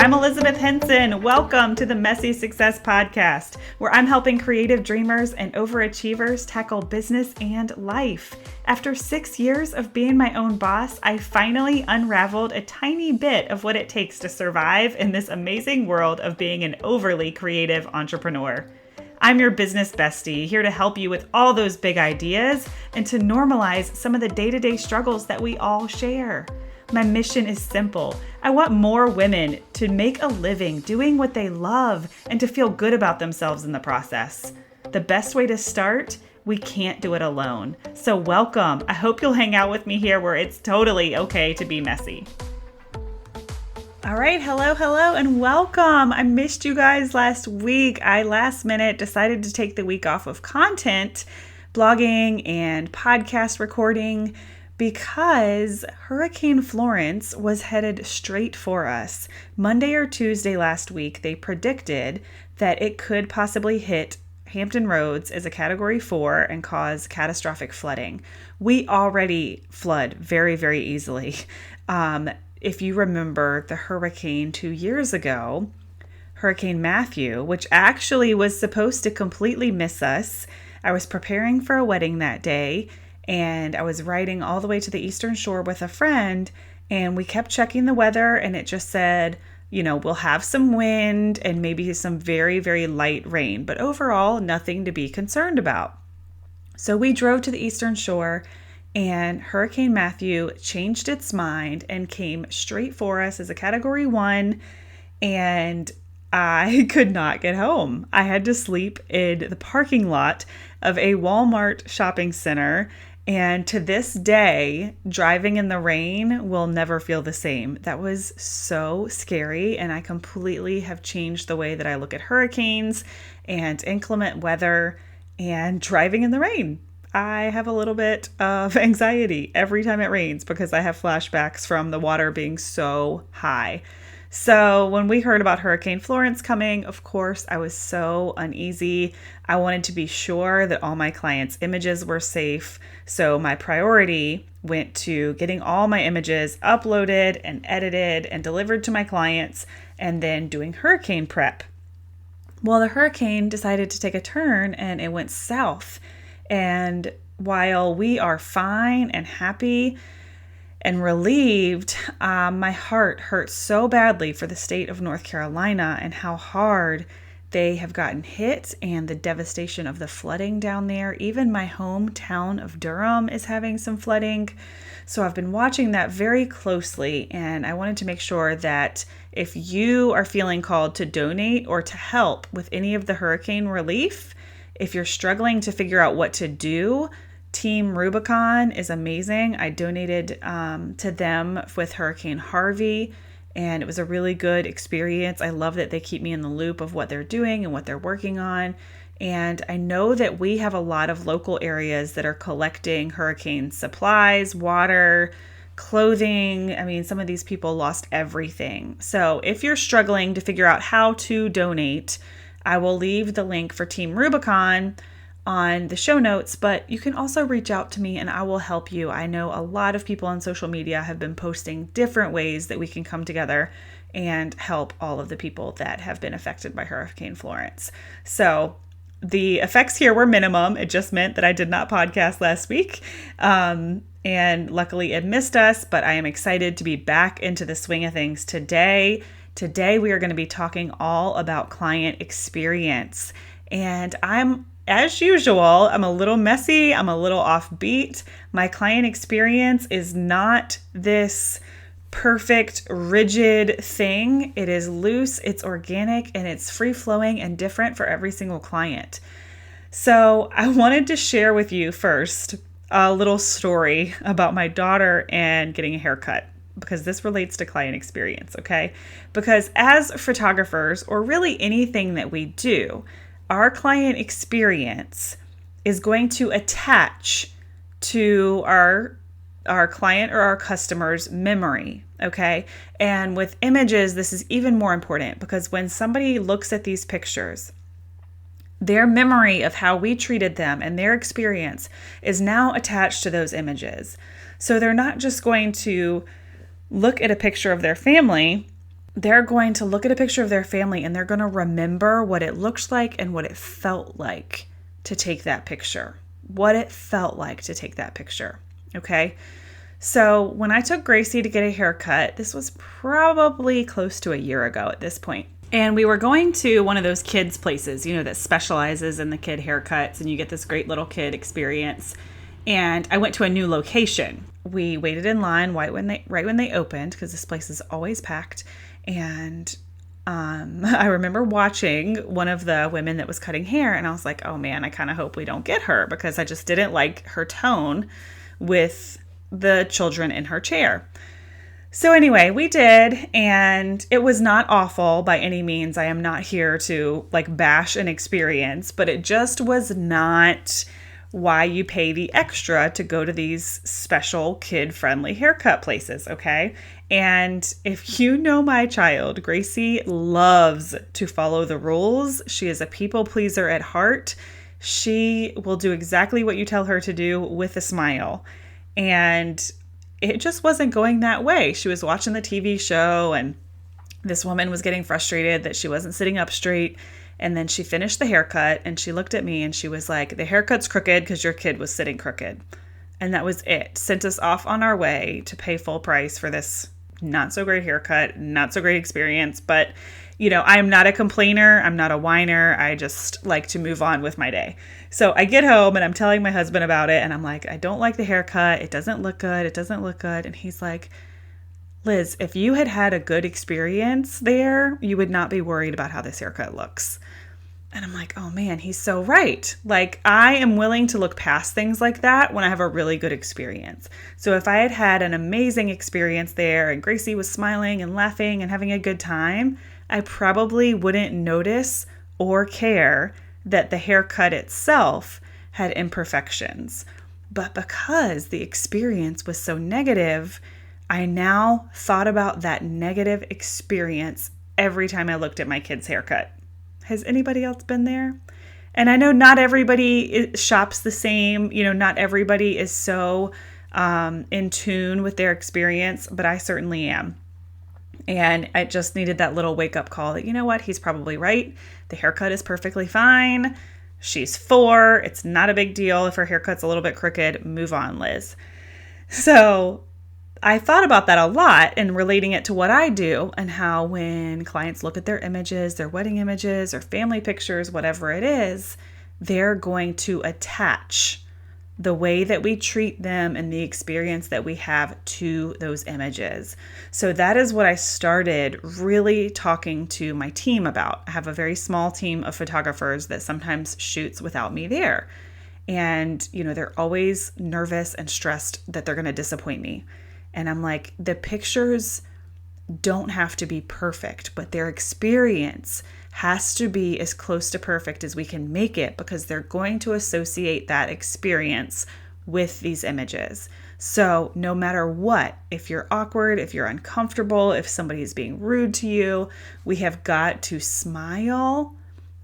I'm Elizabeth Henson. Welcome to the Messy Success Podcast, where I'm helping creative dreamers and overachievers tackle business and life. After 6 years of being my own boss, I finally unraveled a tiny bit of what it takes to survive in this amazing world of being an overly creative entrepreneur. I'm your business bestie, here to help you with all those big ideas and to normalize some of the day-to-day struggles that we all share. My mission is simple. I want more women to make a living doing what they love and to feel good about themselves in the process. The best way to start? We can't do it alone. So welcome. I hope you'll hang out with me here where it's totally okay to be messy. All right, hello, and welcome. I missed you guys last week. I last minute decided to take the week off of content, blogging, and podcast recording because Hurricane Florence was headed straight for us. Monday or Tuesday last week, they predicted that it could possibly hit Hampton Roads as a Category 4 and cause catastrophic flooding. We already flood very, very easily. If you remember the hurricane 2 years ago, Hurricane Matthew, which actually was supposed to completely miss us. I was preparing for a wedding that day, and I was riding all the way to the Eastern Shore with a friend, and we kept checking the weather, and it just said, we'll have some wind and maybe some very, very light rain, but overall, nothing to be concerned about. So we drove to the Eastern Shore, and Hurricane Matthew changed its mind and came straight for us as a Category 1, and I could not get home. I had to sleep in the parking lot of a Walmart shopping center, and to this day, driving in the rain will never feel the same. That was so scary, and I completely have changed the way that I look at hurricanes and inclement weather and driving in the rain. I have a little bit of anxiety every time it rains because I have flashbacks from the water being so high. So when we heard about Hurricane Florence coming, of course, I was so uneasy. I wanted to be sure that all my clients' images were safe. So my priority went to getting all my images uploaded and edited and delivered to my clients, and then doing hurricane prep. Well, the hurricane decided to take a turn and it went south. And while we are fine and happy and relieved, my heart hurts so badly for the state of North Carolina and how hard they have gotten hit and the devastation of the flooding down there. Even my hometown of Durham is having some flooding. So I've been watching that very closely, and I wanted to make sure that if you are feeling called to donate or to help with any of the hurricane relief, if you're struggling to figure out what to do, Team Rubicon is amazing. I donated to them with Hurricane Harvey, and it was a really good experience. I love that they keep me in the loop of what they're doing and what they're working on. And I know that we have a lot of local areas that are collecting hurricane supplies, water, clothing. I mean, some of these people lost everything. So if you're struggling to figure out how to donate, I will leave the link for Team Rubicon on the show notes, but you can also reach out to me and I will help you. I know a lot of people on social media have been posting different ways that we can come together and help all of the people that have been affected by Hurricane Florence. So the effects here were minimum. It just meant that I did not podcast last week. And luckily it missed us, but I am excited to be back into the swing of things today. Today, we are going to be talking all about client experience. And as usual, I'm a little messy. I'm a little offbeat. My client experience is not this perfect, rigid thing. It is loose, it's organic, and it's free-flowing and different for every single client. So I wanted to share with you first a little story about my daughter and getting a haircut, because this relates to client experience, okay? Because as photographers, or really anything that we do, our client experience is going to attach to our client or our customer's memory, okay? And with images, this is even more important because when somebody looks at these pictures, their memory of how we treated them and their experience is now attached to those images. So they're not just going to look at a picture of their family they're going to look at a picture of their family and they're going to remember what it looked like and what it felt like to take that picture. What it felt like to take that picture. Okay. So when I took Gracie to get a haircut, this was probably close to a year ago at this point. And we were going to one of those kids places, that specializes in the kid haircuts, and you get this great little kid experience. And I went to a new location. We waited in line right when they opened, because this place is always packed. And I remember watching one of the women that was cutting hair, and I was like, oh man, I kind of hope we don't get her, because I just didn't like her tone with the children in her chair. So anyway, we did, and it was not awful by any means. I am not here to bash an experience, but it just was not why you pay the extra to go to these special kid-friendly haircut places, okay? And if you know my child, Gracie loves to follow the rules. She is a people pleaser at heart. She will do exactly what you tell her to do with a smile. And it just wasn't going that way. She was watching the TV show, and this woman was getting frustrated that she wasn't sitting up straight. And then she finished the haircut, and she looked at me and she was like, the haircut's crooked because your kid was sitting crooked. And that was it. Sent us off on our way to pay full price for this not so great haircut, not so great experience. But, I'm not a complainer. I'm not a whiner. I just like to move on with my day. So I get home and I'm telling my husband about it. And I'm like, I don't like the haircut. It doesn't look good. It doesn't look good. And he's like, Liz, if you had had a good experience there, you would not be worried about how this haircut looks. And I'm like, oh man, he's so right. I am willing to look past things like that when I have a really good experience. So if I had had an amazing experience there and Gracie was smiling and laughing and having a good time, I probably wouldn't notice or care that the haircut itself had imperfections. But because the experience was so negative, I now thought about that negative experience every time I looked at my kid's haircut. Has anybody else been there? And I know not everybody shops the same. Not everybody is so in tune with their experience, but I certainly am. And I just needed that little wake-up call that, you know what, he's probably right. The haircut is perfectly fine. She's 4. It's not a big deal if her haircut's a little bit crooked. Move on, Liz. So I thought about that a lot and relating it to what I do, and how when clients look at their images, their wedding images or family pictures, whatever it is, they're going to attach the way that we treat them and the experience that we have to those images. So that is what I started really talking to my team about. I have a very small team of photographers that sometimes shoots without me there. And, they're always nervous and stressed that they're going to disappoint me. And I'm like, the pictures don't have to be perfect, but their experience has to be as close to perfect as we can make it, because they're going to associate that experience with these images. So no matter what, if you're awkward, if you're uncomfortable, if somebody is being rude to you, we have got to smile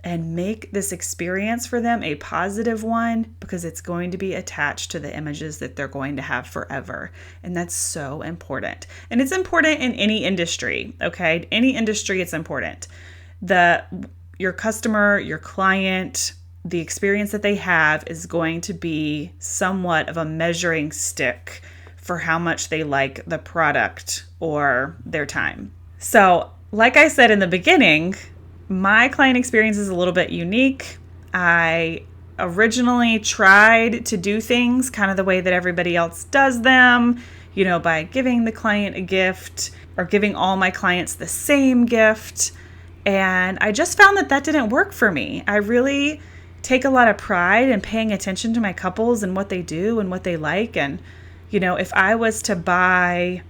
and make this experience for them a positive one, because it's going to be attached to the images that they're going to have forever. And that's so important. And it's important in any industry, okay? Any industry, it's important. Your customer, your client, the experience that they have is going to be somewhat of a measuring stick for how much they like the product or their time. So, like I said in the beginning, my client experience is a little bit unique. I originally tried to do things kind of the way that everybody else does them, by giving the client a gift or giving all my clients the same gift. And I just found that didn't work for me. I really take a lot of pride in paying attention to my couples and what they do and what they like. And, if I was to buy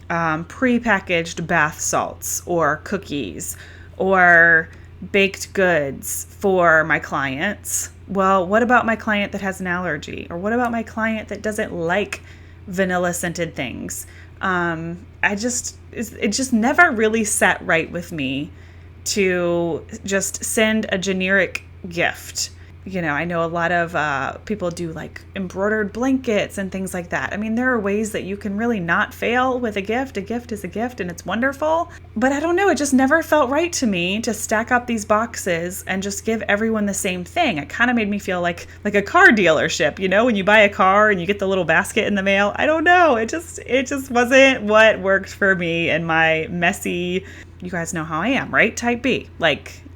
prepackaged bath salts or cookies or baked goods for my clients, well, what about my client that has an allergy? Or what about my client that doesn't like vanilla scented things? It just never really sat right with me to just send a generic gift. I know a lot of people do like embroidered blankets and things like that. I mean, there are ways that you can really not fail with a gift. A gift is a gift and it's wonderful. But I don't know, it just never felt right to me to stack up these boxes and just give everyone the same thing. It kind of made me feel like a car dealership, when you buy a car and you get the little basket in the mail. I don't know. It just wasn't what worked for me and my messy, you guys know how I am, right? Type B.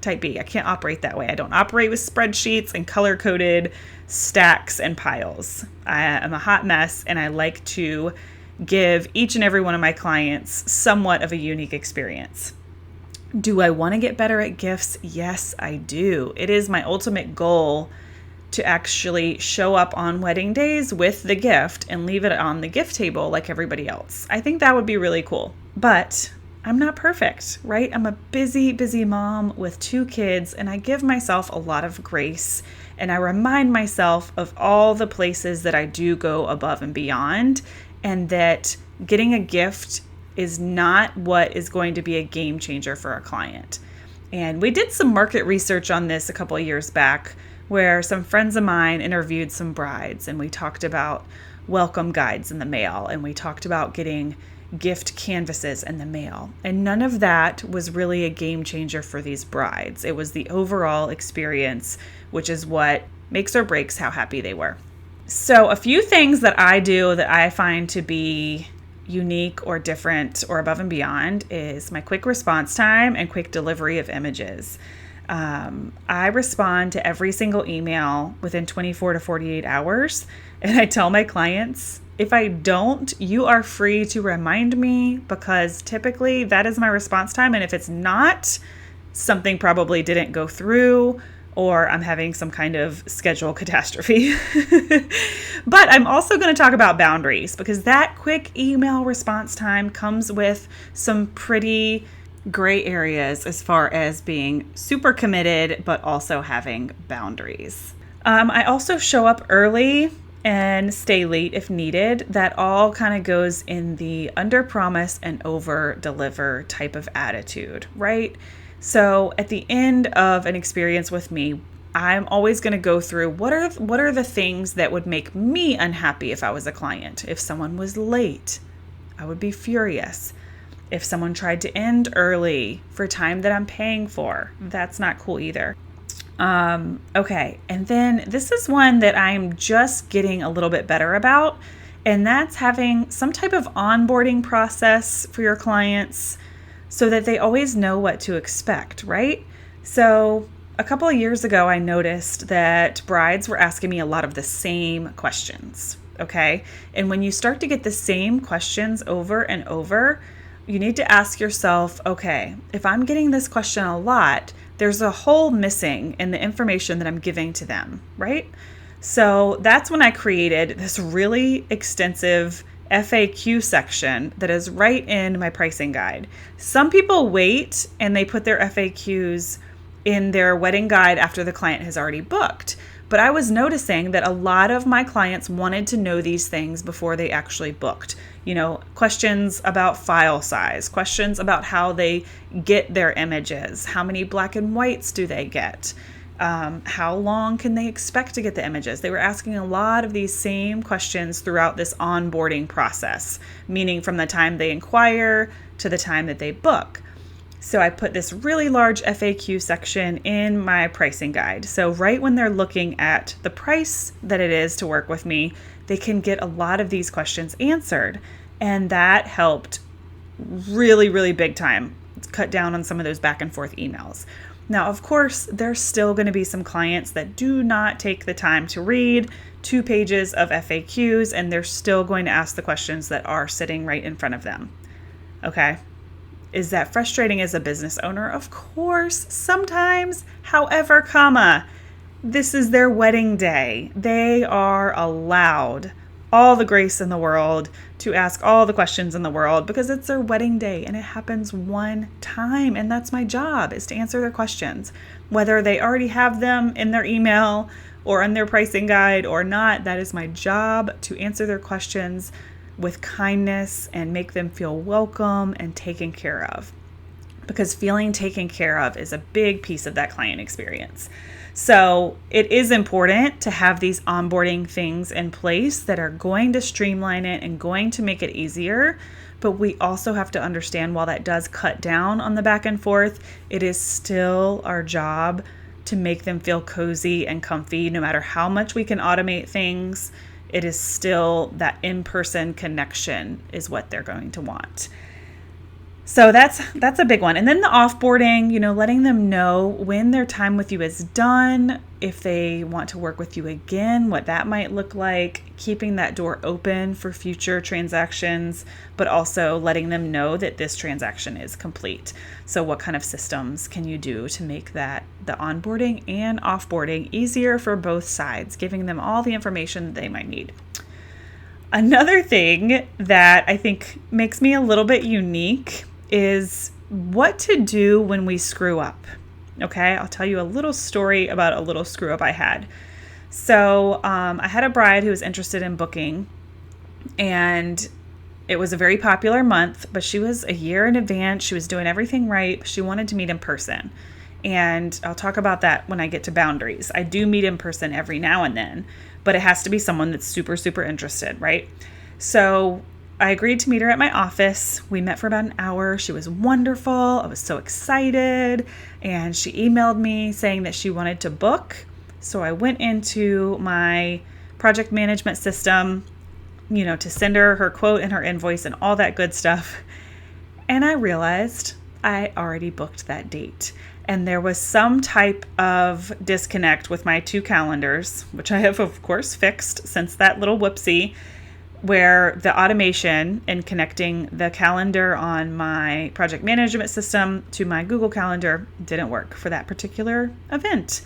Type B. I can't operate that way. I don't operate with spreadsheets and color-coded stacks and piles. I am a hot mess, and I like to give each and every one of my clients somewhat of a unique experience. Do I want to get better at gifts? Yes, I do. It is my ultimate goal to actually show up on wedding days with the gift and leave it on the gift table like everybody else. I think that would be really cool. But I'm not perfect, right? I'm a busy, busy mom with 2 kids, and I give myself a lot of grace, and I remind myself of all the places that I do go above and beyond, and that getting a gift is not what is going to be a game changer for a client. And we did some market research on this a couple of years back, where some friends of mine interviewed some brides, and we talked about welcome guides in the mail, and we talked about getting gift canvases in the mail. And none of that was really a game changer for these brides. It was the overall experience, which is what makes or breaks how happy they were. So a few things that I do that I find to be unique or different or above and beyond is my quick response time and quick delivery of images. I respond to every single email within 24 to 48 hours. And I tell my clients, if I don't, you are free to remind me, because typically that is my response time. And if it's not, something probably didn't go through, or I'm having some kind of schedule catastrophe. But I'm also going to talk about boundaries, because that quick email response time comes with some pretty gray areas as far as being super committed, but also having boundaries. I also show up early and stay late if needed. That all kind of goes in the under promise and over deliver type of attitude, right? So at the end of an experience with me, I'm always going to go through what are the things that would make me unhappy if I was a client. If someone was late, I would be furious. If someone tried to end early for time that I'm paying for, that's not cool either. Okay. And then this is one that I'm just getting a little bit better about, and that's having some type of onboarding process for your clients so that they always know what to expect, right? So a couple of years ago, I noticed that brides were asking me a lot of the same questions. Okay. And when you start to get the same questions over and over, you need to ask yourself, okay, if I'm getting this question a lot, there's a hole missing in the information that I'm giving to them, right? So that's when I created this really extensive FAQ section that is right in my pricing guide. Some people wait and they put their FAQs in their wedding guide after the client has already booked. But I was noticing that a lot of my clients wanted to know these things before they actually booked. Questions about file size, questions about how they get their images, how many black and whites do they get, how long can they expect to get the images. They were asking a lot of these same questions throughout this onboarding process, meaning from the time they inquire to the time that they book. So I put this really large FAQ section in my pricing guide. So right when they're looking at the price that it is to work with me, they can get a lot of these questions answered. And that helped really, really big time cut down on some of those back and forth emails. Now, of course, there's still going to be some clients that do not take the time to read 2 pages of FAQs, and they're still going to ask the questions that are sitting right in front of them. Okay. Is that frustrating as a business owner? Of course, sometimes. However, this is their wedding day. They are allowed all the grace in the world to ask all the questions in the world because it's their wedding day and it happens one time. And that's my job, is to answer their questions. Whether they already have them in their email or in their pricing guide or not, that is my job, to answer their questions with kindness and make them feel welcome and taken care of. because feeling taken care of is a big piece of that client experience. So it is important to have these onboarding things in place that are going to streamline it and going to make it easier. But we also have to understand, while that does cut down on the back and forth, it is still our job to make them feel cozy and comfy. No matter how much we can automate things, it is still that in-person connection is what they're going to want. So that's a big one. And then the offboarding, letting them know when their time with you is done, if they want to work with you again, what that might look like, keeping that door open for future transactions, but also letting them know that this transaction is complete. So what kind of systems can you do to make that the onboarding and offboarding easier for both sides, giving them all the information they might need. Another thing that I think makes me a little bit unique is what to do when we screw up. Okay, I'll tell you a little story about a little screw up I had. So I had a bride who was interested in booking, and it was a very popular month, but she was a year in advance. She was doing everything right. She wanted to meet in person. And I'll talk about that when I get to boundaries. I do meet in person every now and then, but it has to be someone that's super, super interested, right? So I agreed to meet her at my office. We met for about an hour. She was wonderful. I was so excited. And she emailed me saying that she wanted to book. So I went into my project management system, to send her her quote and her invoice and all that good stuff. And I realized I already booked that date. And there was some type of disconnect with my two calendars, which I have, of course, fixed since that little whoopsie, where the automation and connecting the calendar on my project management system to my Google Calendar didn't work for that particular event.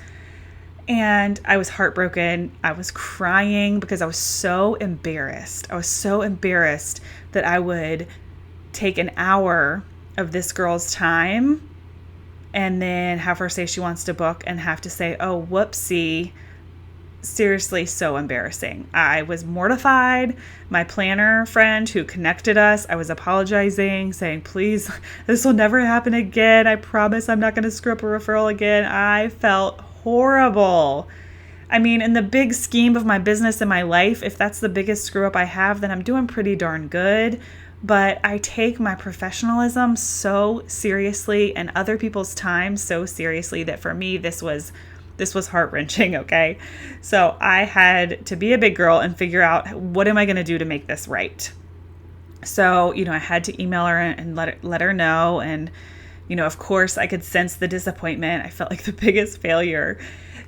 And I was heartbroken. I was crying because I was so embarrassed. I was so embarrassed that I would take an hour of this girl's time and then have her say she wants to book and have to say, oh, whoopsie. Seriously, so embarrassing. I was mortified. My planner friend who connected us, I was apologizing, saying, please, this will never happen again. I promise I'm not going to screw up a referral again. I felt horrible. I mean, in the big scheme of my business and my life, if that's the biggest screw up I have, then I'm doing pretty darn good. But I take my professionalism so seriously and other people's time so seriously that for me, this was heart-wrenching, okay? So I had to be a big girl and figure out, what am I going to do to make this right? So, I had to email her and let her know. And, of course, I could sense the disappointment. I felt like the biggest failure.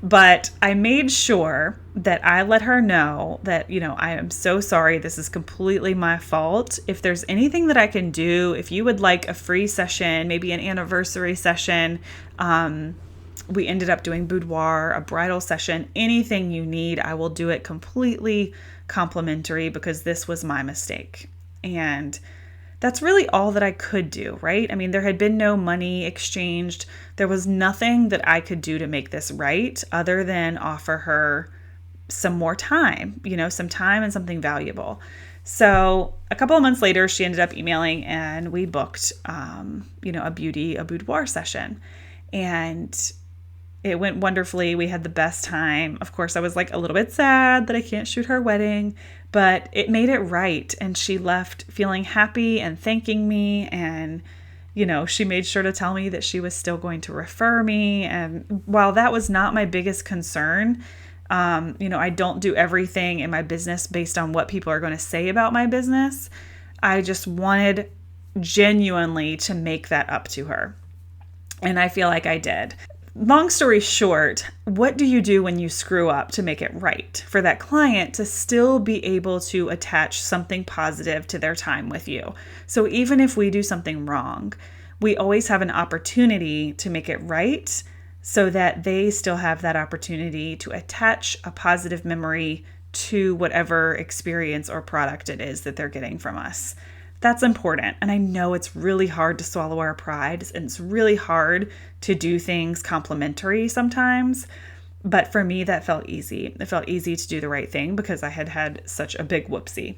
But I made sure that I let her know that, I am so sorry. This is completely my fault. If there's anything that I can do, if you would like a free session, maybe an anniversary session, we ended up doing boudoir, a bridal session, anything you need, I will do it completely complimentary because this was my mistake. And that's really all that I could do, right? I mean, there had been no money exchanged. There was nothing that I could do to make this right other than offer her some more time, some time and something valuable. So a couple of months later, she ended up emailing and we booked, a boudoir session. And it went wonderfully. We had the best time. Of course, I was like a little bit sad that I can't shoot her wedding, but it made it right. And she left feeling happy and thanking me. And, she made sure to tell me that she was still going to refer me. And while that was not my biggest concern, I don't do everything in my business based on what people are going to say about my business. I just wanted genuinely to make that up to her. And I feel like I did. Long story short, what do you do when you screw up to make it right for that client to still be able to attach something positive to their time with you? So even if we do something wrong, we always have an opportunity to make it right so that they still have that opportunity to attach a positive memory to whatever experience or product it is that they're getting from us. That's important. And I know it's really hard to swallow our pride, and it's really hard to do things complimentary sometimes. But for me, that felt easy. It felt easy to do the right thing because I had had such a big whoopsie.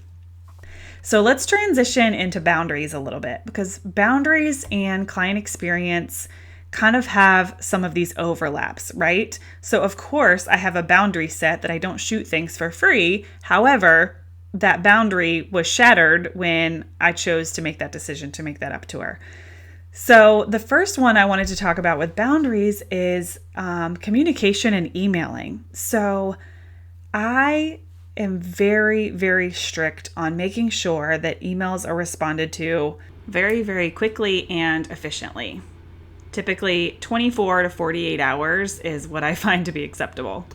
So let's transition into boundaries a little bit, because boundaries and client experience kind of have some of these overlaps, right? So of course I have a boundary set that I don't shoot things for free. However, that boundary was shattered when I chose to make that decision to make that up to her. So the first one I wanted to talk about with boundaries is communication and emailing. So I am very, very strict on making sure that emails are responded to very, very quickly and efficiently. Typically 24 to 48 hours is what I find to be acceptable.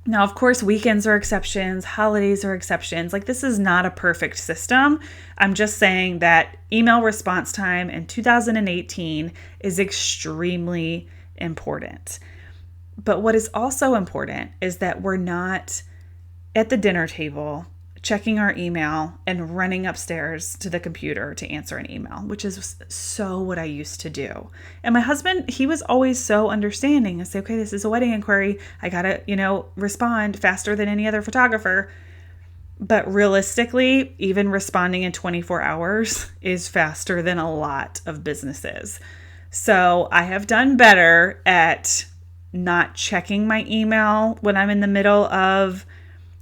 Now, of course, weekends are exceptions, holidays are exceptions. Like, this is not a perfect system. I'm just saying that email response time in 2018 is extremely important. But what is also important is that we're not at the dinner table checking our email and running upstairs to the computer to answer an email, which is so what I used to do. And my husband, he was always so understanding. I say, okay, this is a wedding inquiry. I gotta, respond faster than any other photographer. But realistically, even responding in 24 hours is faster than a lot of businesses. So I have done better at not checking my email when I'm in the middle of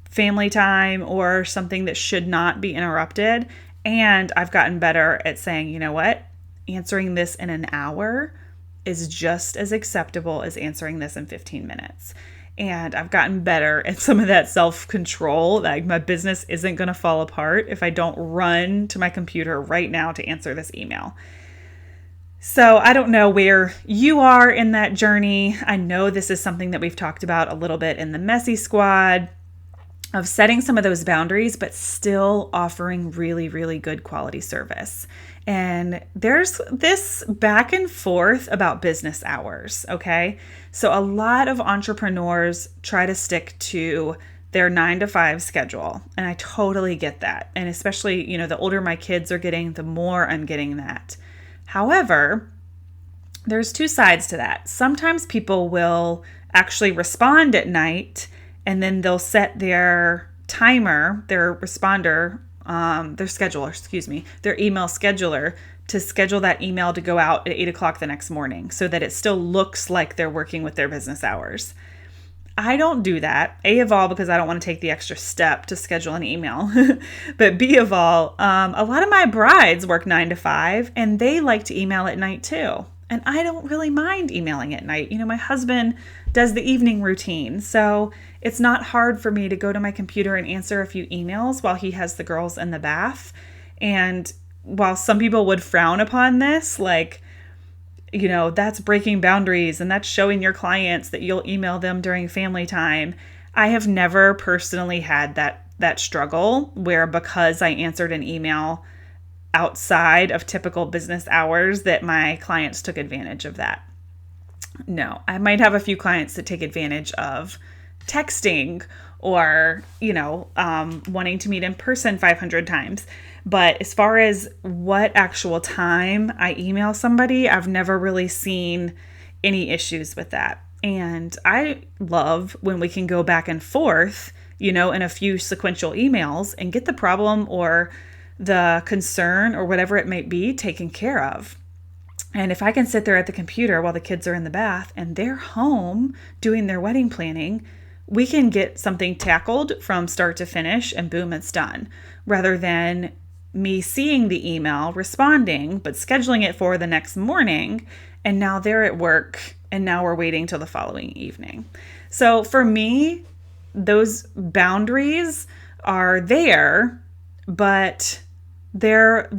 family time or something that should not be interrupted. And I've gotten better at saying, you know what, answering this in an hour is just as acceptable as answering this in 15 minutes. And I've gotten better at some of that self-control. Like, my business isn't going to fall apart if I don't run to my computer right now to answer this email. So I don't know where you are in that journey. I know this is something that we've talked about a little bit in the Messy Squad, of setting some of those boundaries, but still offering really, really good quality service. And there's this back and forth about business hours, okay? So a lot of entrepreneurs try to stick to their 9 to 5 schedule, and I totally get that. And especially, the older my kids are getting, the more I'm getting that. However, there's two sides to that. Sometimes people will actually respond at night, and then they'll set their timer, their responder, their email scheduler to schedule that email to go out at 8 o'clock the next morning so that it still looks like they're working with their business hours. I don't do that. A, of all, because I don't want to take the extra step to schedule an email. But B, of all, a lot of my brides work 9 to 5 and they like to email at night too. And I don't really mind emailing at night. My husband does the evening routine. So it's not hard for me to go to my computer and answer a few emails while he has the girls in the bath. And while some people would frown upon this, that's breaking boundaries and that's showing your clients that you'll email them during family time, I have never personally had that struggle where, because I answered an email outside of typical business hours, that my clients took advantage of that. No, I might have a few clients that take advantage of texting or, wanting to meet in person 500 times. But as far as what actual time I email somebody, I've never really seen any issues with that. And I love when we can go back and forth, in a few sequential emails and get the problem or the concern or whatever it might be taken care of. And if I can sit there at the computer while the kids are in the bath and they're home doing their wedding planning, we can get something tackled from start to finish and boom, it's done. Rather than me seeing the email, responding, but scheduling it for the next morning, and now they're at work and now we're waiting till the following evening. So for me, those boundaries are there, but they're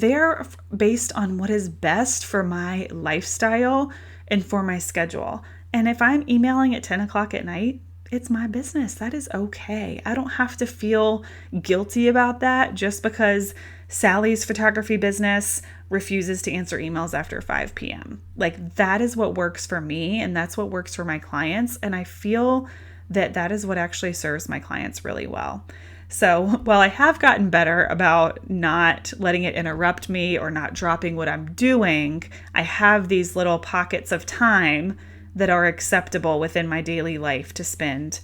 based on what is best for my lifestyle and for my schedule. And if I'm emailing at 10 o'clock at night, it's my business. That is okay. I don't have to feel guilty about that just because Sally's photography business refuses to answer emails after 5 p.m. That is what works for me, and that's what works for my clients. And I feel that is what actually serves my clients really well. So while I have gotten better about not letting it interrupt me or not dropping what I'm doing, I have these little pockets of time that are acceptable within my daily life to spend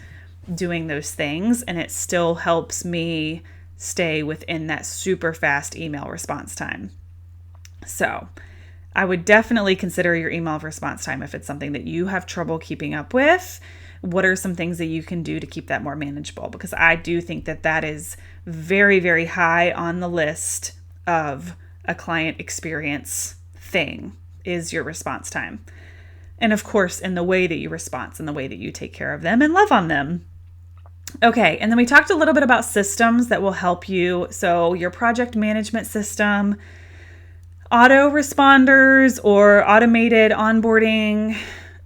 doing those things. And it still helps me stay within that super fast email response time. So I would definitely consider your email response time if it's something that you have trouble keeping up with. What are some things that you can do to keep that more manageable? Because I do think that that is very, very high on the list of a client experience thing, is your response time. And of course, in the way that you respond and the way that you take care of them and love on them. Okay, and then we talked a little bit about systems that will help you. So your project management system, autoresponders or automated onboarding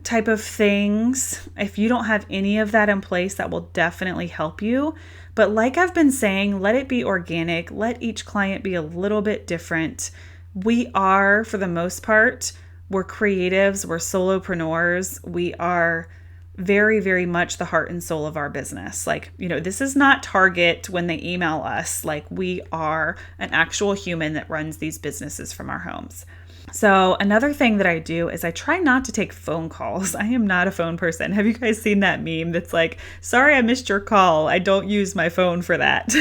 type of things. If you don't have any of that in place, that will definitely help you. But like I've been saying, let it be organic. Let each client be a little bit different. We are, for the most part, we're creatives, we're solopreneurs. We are very, very much the heart and soul of our business. Like, this is not Target when they email us. Like, we are an actual human that runs these businesses from our homes. So another thing that I do is I try not to take phone calls. I am not a phone person. Have you guys seen that meme that's like, sorry, I missed your call. I don't use my phone for that.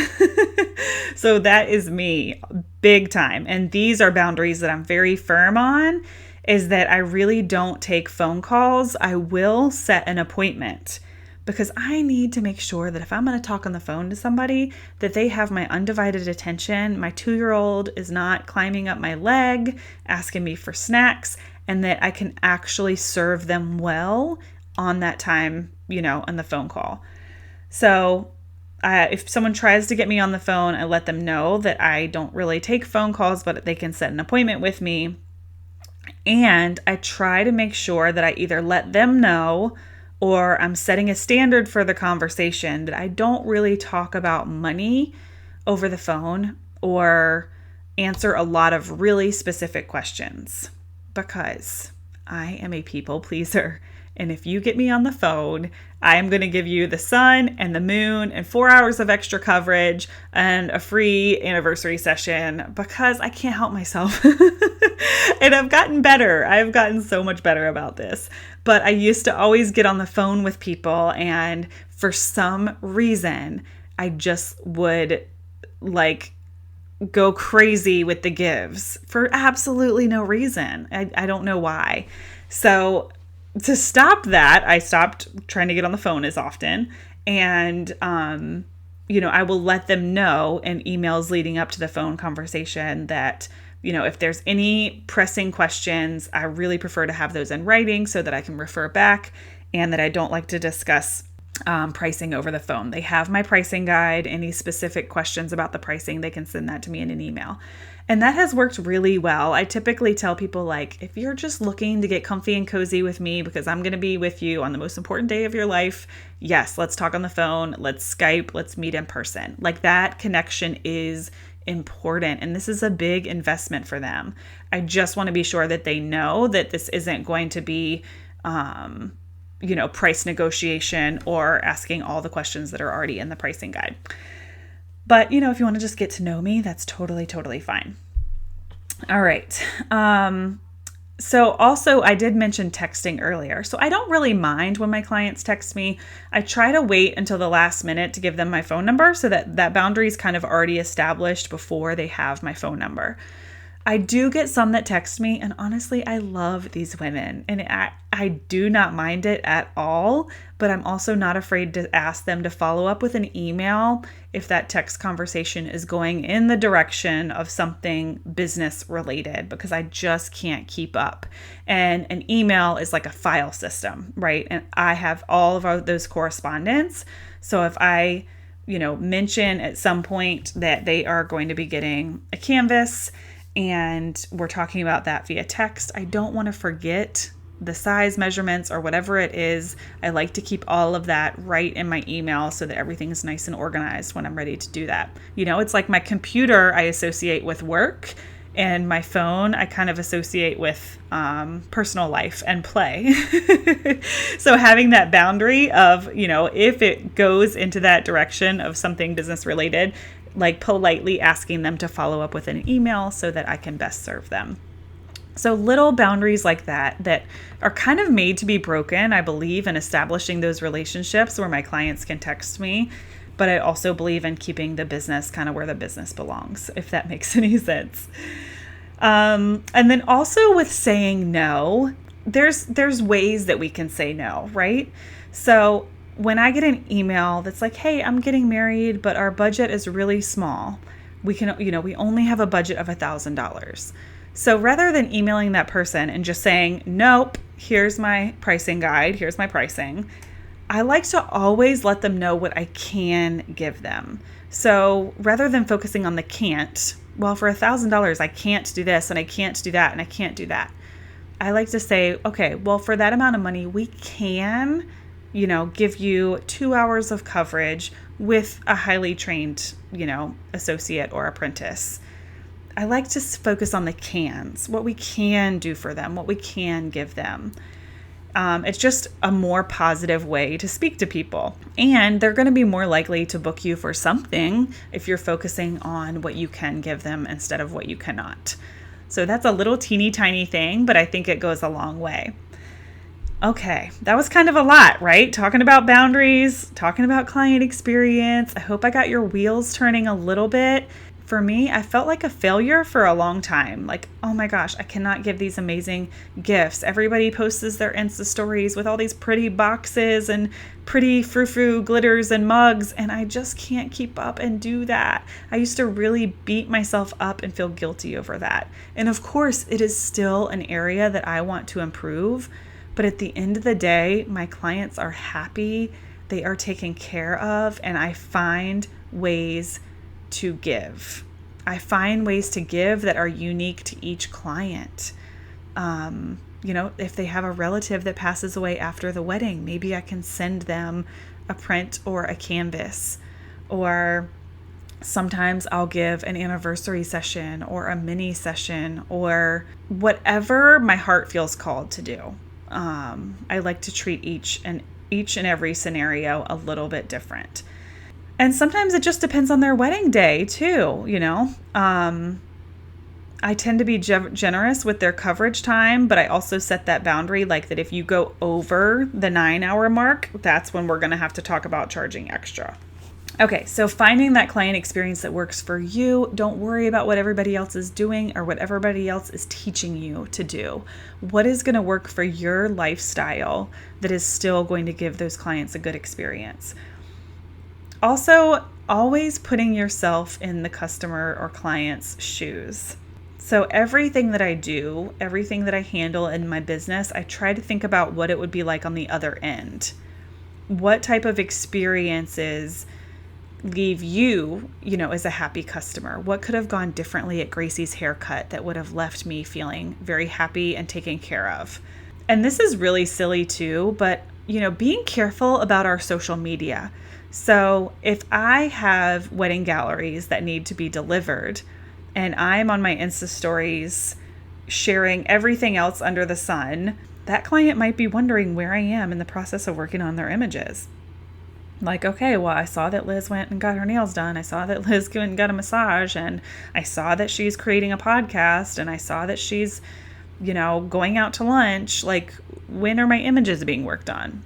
So that is me, big time. And these are boundaries that I'm very firm on, is that I really don't take phone calls. I will set an appointment because I need to make sure that if I'm going to talk on the phone to somebody, that they have my undivided attention. My 2-year-old is not climbing up my leg, asking me for snacks, and that I can actually serve them well on that time, on the phone call. So if someone tries to get me on the phone, I let them know that I don't really take phone calls, but they can set an appointment with me. And I try to make sure that I either let them know or I'm setting a standard for the conversation that I don't really talk about money over the phone or answer a lot of really specific questions, because I am a people pleaser. And if you get me on the phone, I am going to give you the sun and the moon and 4 hours of extra coverage and a free anniversary session, because I can't help myself. And I've gotten better. I've gotten so much better about this. But I used to always get on the phone with people, and for some reason, I just would go crazy with the gives for absolutely no reason. I don't know why. So to stop that, I stopped trying to get on the phone as often. And, I will let them know in emails leading up to the phone conversation that, if there's any pressing questions, I really prefer to have those in writing so that I can refer back, and that I don't like to discuss pricing over the phone. They have my pricing guide. Any specific questions about the pricing, they can send that to me in an email. And that has worked really well. I typically tell people, if you're just looking to get comfy and cozy with me because I'm going to be with you on the most important day of your life, yes, let's talk on the phone, let's Skype, let's meet in person. That connection is important. And this is a big investment for them. I just want to be sure that they know that this isn't going to be, price negotiation or asking all the questions that are already in the pricing guide. But, if you want to just get to know me, that's totally, totally fine. All right. So also I did mention texting earlier. So I don't really mind when my clients text me. I try to wait until the last minute to give them my phone number so that boundary is kind of already established before they have my phone number. I do get some that text me, and honestly, I love these women, and I do not mind it at all, but I'm also not afraid to ask them to follow up with an email if that text conversation is going in the direction of something business related, because I just can't keep up. And an email is like a file system, right? And I have all of those correspondence. So if I, mention at some point that they are going to be getting a canvas, and we're talking about that via text, I don't want to forget the size measurements or whatever it is. I like to keep all of that right in my email so that everything's nice and organized when I'm ready to do that. It's like my computer I associate with work, and my phone I kind of associate with personal life and play. So having that boundary of, if it goes into that direction of something business related, politely asking them to follow up with an email so that I can best serve them. So little boundaries like that are kind of made to be broken, I believe, in establishing those relationships where my clients can text me. but I also believe in keeping the business kind of where the business belongs, if that makes any sense. And then also with saying no, there's ways that we can say no, right? So when I get an email that's like, hey, I'm getting married, but our budget is really small. We only have a budget of $1,000. So rather than emailing that person and just saying, nope, here's my pricing guide, here's my pricing, I like to always let them know what I can give them. So rather than focusing on the can't, well, for $1,000, I can't do this and I can't do that and I can't do that. I like to say, okay, well, for that amount of money, we can, give you 2 hours of coverage with a highly trained, associate or apprentice. I like to focus on the cans, what we can do for them, what we can give them. It's just a more positive way to speak to people. And they're going to be more likely to book you for something if you're focusing on what you can give them instead of what you cannot. So that's a little teeny tiny thing, but I think it goes a long way. Okay, that was kind of a lot, right? Talking about boundaries, talking about client experience. I hope I got your wheels turning a little bit. For me, I felt like a failure for a long time. Like, oh my gosh, I cannot give these amazing gifts. Everybody posts their Insta stories with all these pretty boxes and pretty frou-frou glitters and mugs, and I just can't keep up and do that. I used to really beat myself up and feel guilty over that. And of course, it is still an area that I want to improve. But at the end of the day, my clients are happy, they are taken care of, and I find ways to give. I find ways to give that are unique to each client. If they have a relative that passes away after the wedding, maybe I can send them a print or a canvas. Or sometimes I'll give an anniversary session or a mini session or whatever my heart feels called to do. I like to treat each and every scenario a little bit different. And sometimes it just depends on their wedding day too, I tend to be generous with their coverage time, but I also set that boundary like that if you go over the 9-hour mark, that's when we're going to have to talk about charging extra. Okay, so finding that client experience that works for you. Don't worry about what everybody else is doing or what everybody else is teaching you to do. What is going to work for your lifestyle that is still going to give those clients a good experience? Also, always putting yourself in the customer or client's shoes. So everything that I do, everything that I handle in my business, I try to think about what it would be like on the other end. What type of experiences leave you, as a happy customer? What could have gone differently at Gracie's haircut that would have left me feeling very happy and taken care of? And this is really silly too, but, being careful about our social media. So if I have wedding galleries that need to be delivered and I'm on my Insta stories sharing everything else under the sun, that client might be wondering where I am in the process of working on their images. Like, okay, well, I saw that Liz went and got her nails done. I saw that Liz went and got a massage, and I saw that she's creating a podcast, and I saw that she's, going out to lunch. Like, when are my images being worked on?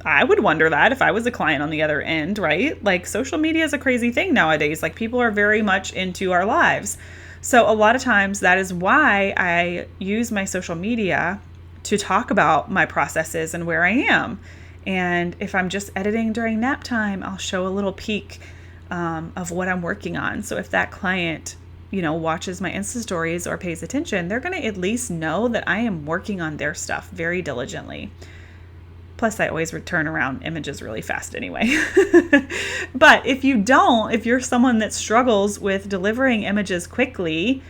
I would wonder that if I was a client on the other end, right? Like, social media is a crazy thing nowadays. Like, people are very much into our lives. So a lot of times that is why I use my social media to talk about my processes and where I am. And if I'm just editing during nap time, I'll show a little peek of what I'm working on. So if that client, watches my Insta stories or pays attention, they're going to at least know that I am working on their stuff very diligently. Plus, I always turn around images really fast anyway. But if you're someone that struggles with delivering images quickly,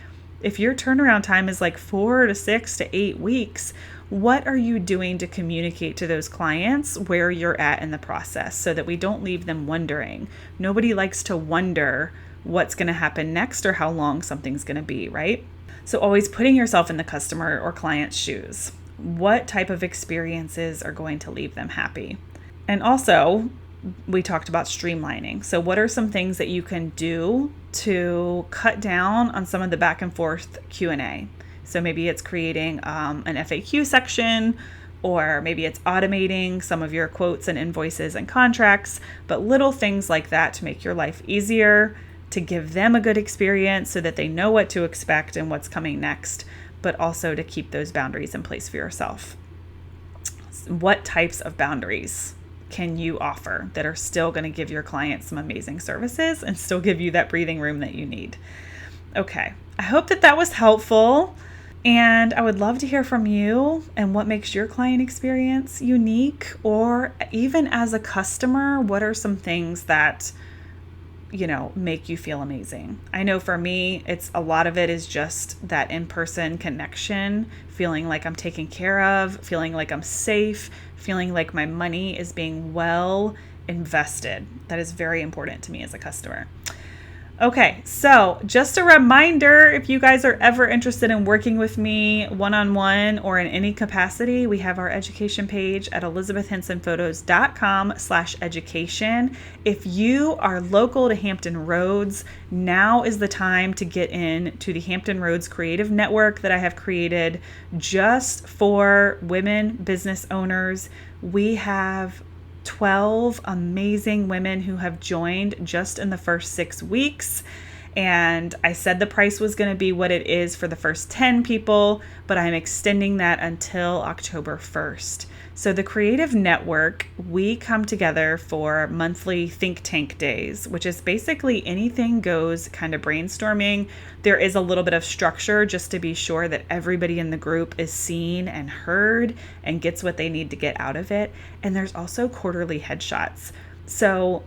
if your turnaround time is like 4 to 6 to 8 weeks, what are you doing to communicate to those clients where you're at in the process so that we don't leave them wondering? Nobody likes to wonder what's going to happen next or how long something's going to be, right? So always putting yourself in the customer or client's shoes. What type of experiences are going to leave them happy? And also, we talked about streamlining. So what are some things that you can do to cut down on some of the back and forth Q&A? So maybe it's creating an FAQ section or maybe it's automating some of your quotes and invoices and contracts, but little things like that to make your life easier, to give them a good experience so that they know what to expect and what's coming next, but also to keep those boundaries in place for yourself. What types of boundaries can you offer that are still going to give your clients some amazing services and still give you that breathing room that you need? Okay, I hope that was helpful. And I would love to hear from you and what makes your client experience unique, or even as a customer, what are some things that make you feel amazing? I know for me, a lot of it is just that in-person connection, feeling like I'm taken care of, feeling like I'm safe, feeling like my money is being well invested. That is very important to me as a customer. Okay, so just a reminder, if you guys are ever interested in working with me one-on-one or in any capacity, we have our education page at elizabethhensonphotos.com/education. If you are local to Hampton Roads, now is the time to get into the Hampton Roads Creative Network that I have created just for women business owners. We have 12 amazing women who have joined just in the first 6 weeks. And I said the price was going to be what it is for the first 10 people, but I'm extending that until October 1st. So the Creative Network, we come together for monthly think tank days, which is basically anything goes kind of brainstorming. There is a little bit of structure just to be sure that everybody in the group is seen and heard and gets what they need to get out of it. And there's also quarterly headshots. So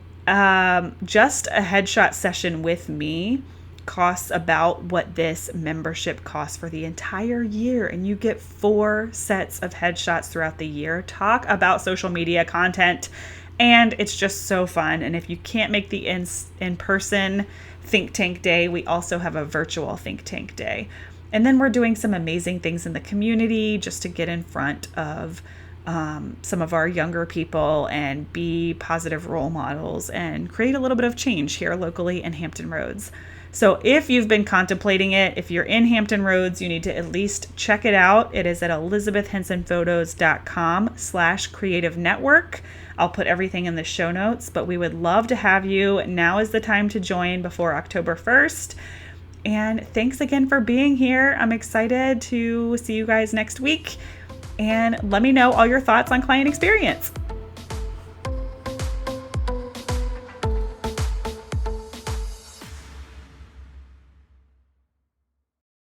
just a headshot session with me costs about what this membership costs for the entire year, and you get 4 sets of headshots throughout the year. Talk about social media content, and it's just so fun. And if you can't make the in-person think tank day, we also have a virtual think tank day. And then we're doing some amazing things in the community just to get in front of some of our younger people and be positive role models and create a little bit of change here locally in Hampton Roads. So if you've been contemplating it, if you're in Hampton Roads, you need to at least check it out. It is at elizabethhensonphotos.com/creative network. I'll put everything in the show notes, but we would love to have you. Now is the time to join before October 1st. And thanks again for being here. I'm excited to see you guys next week. And let me know all your thoughts on client experience.